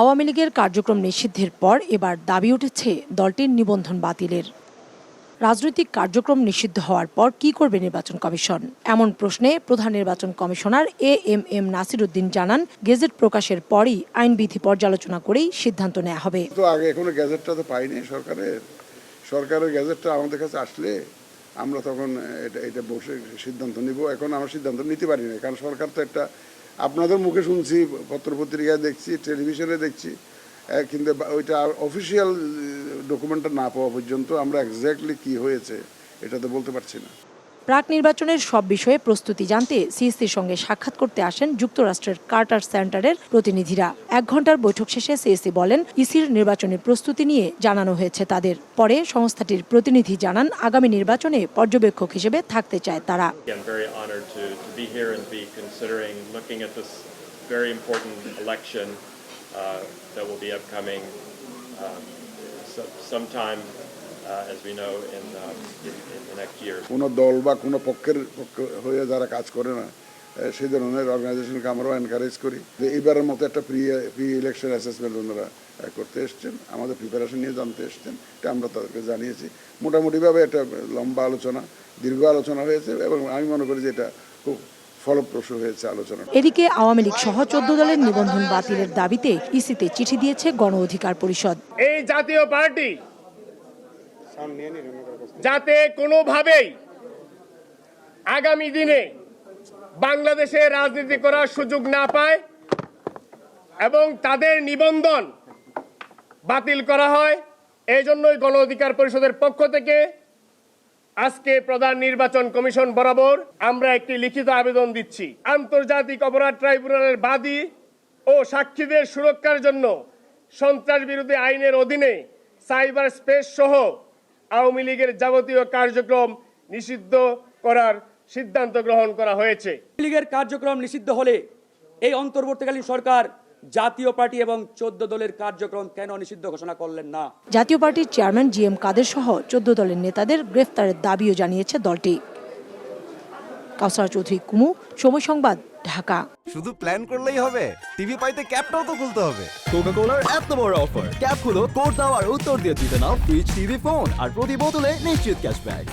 আওয়ামী লীগের কার্যক্রম নিষিদ্ধের পর এবার দাবি উঠেছে দলটির নিবন্ধন বাতিলের। রাজনৈতিক কার্যক্রম নিষিদ্ধ হওয়ার পর কি করবে নির্বাচন কমিশন, এমন প্রশ্নে প্রধান নির্বাচন কমিশনার এএমএম নাসির উদ্দিন জানান, গেজেট প্রকাশের পরই আইনবিধি পর্যালোচনা করেই সিদ্ধান্ত নেওয়া হবে। তো আগে এখনো গেজেটটা তো পাইনি সরকারের গেজেটটা আমাদের কাছে আসলে আমরা তখন এটা বসে সিদ্ধান্ত নিব। এখন আমরা সিদ্ধান্ত নিতে পারি না, কারণ সরকার তো একটা, আপনাদের মুখে শুনছি, পত্রপত্রিকায় দেখছি, টেলিভিশনে দেখছি, কিন্তু ওইটা অফিসিয়াল ডকুমেন্টটা না পাওয়া পর্যন্ত আমরা এক্স্যাক্টলি কি হয়েছে এটা তো বলতে পারছি না। প্রাক নির্বাচনের সব বিষয়ে প্রস্তুতি জানতে সিইসির সঙ্গে সাক্ষাৎ করতে আসেন যুক্তরাষ্ট্রের কার্টার সেন্টারের প্রতিনিধিরা। 1 ঘন্টার বৈঠক শেষে সিইসি বলেন, ইসির নির্বাচনী প্রস্তুতি নিয়ে জানানো হয়েছে তাদের। পরে সংস্থাটির প্রতিনিধি জানান, আগামী নির্বাচনে পর্যবেক্ষক হিসেবে থাকতে চায় তারা। কোনো দল বা কোনো পক্ষের হয়ে যারা কাজ করে না, সেই ধরনের অর্গানাইজেশনকে আমরাও এনকারেজ করি। এইবারের মতো একটা প্রি ইলেকশন অ্যাসেসমেন্ট ওনারা করতে এসছেন, আমাদের প্রিপারেশন নিয়ে জানতে এসছেন, এটা আমরা তাদেরকে জানিয়েছি। মোটামুটিভাবে একটা লম্বা আলোচনা, দীর্ঘ আলোচনা হয়েছে এবং আমি মনে করি যে এটা খুব ফলপ্রসূ হয়েছে আলোচনা। এদিকে আওয়ামী লীগ সহ 14 দলের নিবন্ধন বাতিলের দাবিতে ইসিতে চিঠি দিয়েছে গণ অধিকার পরিষদ। এই জাতীয় পার্টি যাতে কোনোভাবেই আগামী দিনে বাংলাদেশে রাজনীতি করার সুযোগ না পায় এবং তাদের নিবন্ধন বাতিল করা হয়, এই জন্যই গণ অধিকার পরিষদের পক্ষ থেকে আজকে প্রধান নির্বাচন কমিশন বরাবর আমরা একটি লিখিত আবেদন দিচ্ছি। আন্তর্জাতিক অপরাধ ট্রাইব্যুনালের বাদী ও সাক্ষীদের সুরক্ষার জন্য সন্ত্রাস বিরোধী আইনের অধীনে সাইবার স্পেস সহ আওয়ামী লীগের যাবতীয় কার্যক্রম নিষিদ্ধ করার সিদ্ধান্ত গ্রহণ করা হয়েছে। লীগের কার্যক্রম নিষিদ্ধ হলে এই অন্তর্বর্তীকালীন সরকার জাতীয় পার্টি এবং 14 দলের কার্যক্রম কেন নিষিদ্ধ ঘোষণা করলেন না? জাতীয় পার্টির চেয়ারম্যান জিএম কাদের সহ 14 দলের নেতাদের গ্রেফতারের দাবিও জানিয়েছে দলটি। কাউসার চৌধুরী কুমু, সময় সংবাদ, ঢাকা। শুধু প্ল্যান করলেই হবে, টিভি পাইতে ক্যাপটাও তো খুলতে হবে। কোকা-কোলার এত বড় অফার, ক্যাপ খুলো, কোড দাও আর উত্তর দিয়ে জিতে নাও ফ্রিজ, টিভি, ফোন আর প্রতি বোতলে নিশ্চিত ক্যাশব্যাক।